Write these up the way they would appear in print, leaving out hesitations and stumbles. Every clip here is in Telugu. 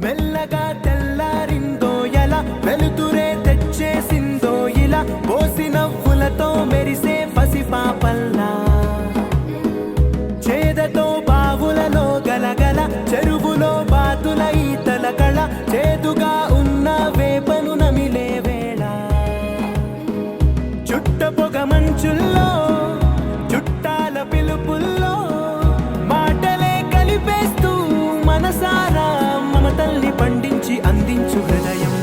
మెల్లగా తెల్లారిందో ఎలా వెలుతురే తెచ్చేసిందో ఇలా పోసి నవ్వులతో మెరిసే పసిపాపల్లా చేదతో బావులలో గలగల చెరువులో బాతుల ఈతల కళ చేదుగా ఉన్న వేపను నమిలే వేళ చుట్ట పొగ మంచుల్లో చుట్టాల పిలుపుల్లో మాటలే కలిపేస్తూ మనసారా మమతల్ని పండించి అందించు హృదయం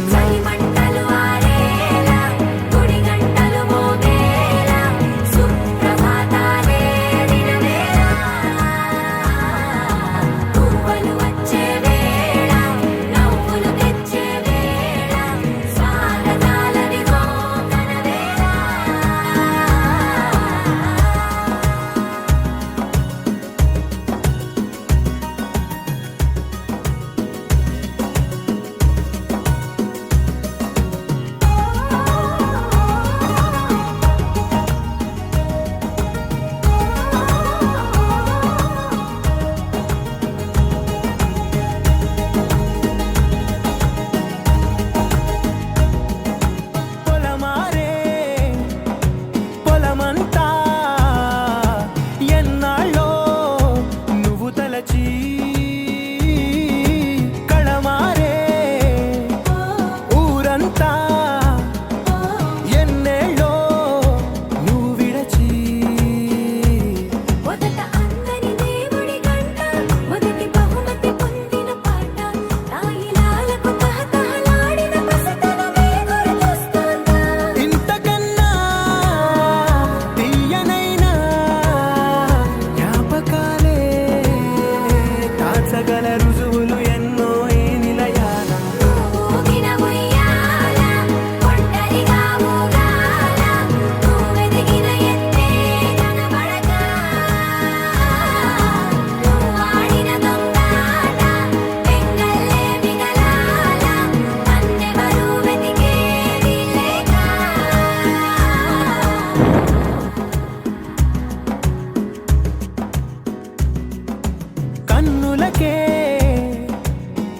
కన్నులకే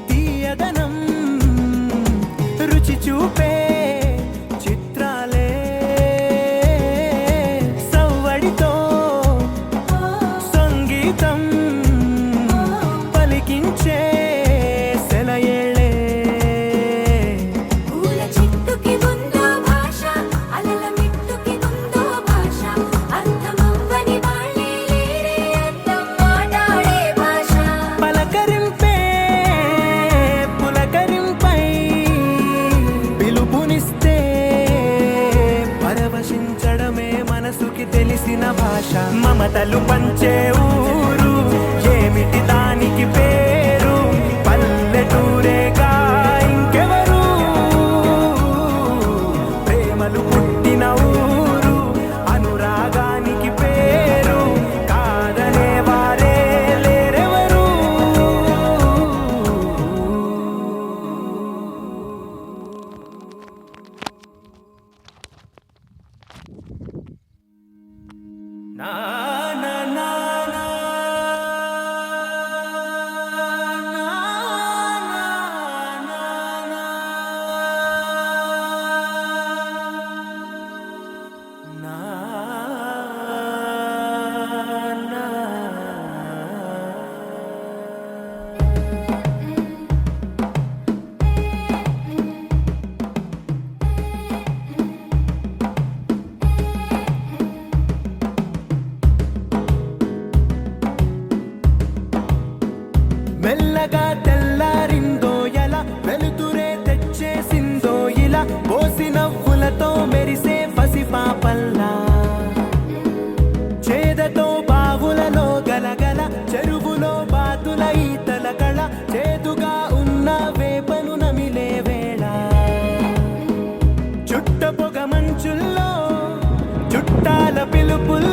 తీయదనం రుచి చూపే చిత్రాలే సవ్వడితో సంగీతం పలికించే సెలయేళే పూల చిట్టుకి ఉందో భాష అలల మిట్టుకి ఉందో భాష అర్థమవ్వని వాళ్ళే లేరే అర్థం మాట్లాడే భాష పలకరింపే పులకరింపై పిలుపునిస్తే పరవశించడమే మనసుకి తెలిసిన భాష మమతలు పంచే ఊరు ఏమిటి దానికి పేరు పల్లెటూరేగా ఇంకెవరు ప్రేమలు పుట్టిన ఊరు అనురాగానికి పేరు కాదనే వారే లేరెవరు నా నా నా నా మెల్లగా తెల్లారిందో ఎలా వెలుతురే తెచ్చేసిందో ఇలా పోసి నవ్వులతో మెరిసే పసిపాపల్లా చేదతో బావులలో గల చుట్టాల పిలుపుల్లో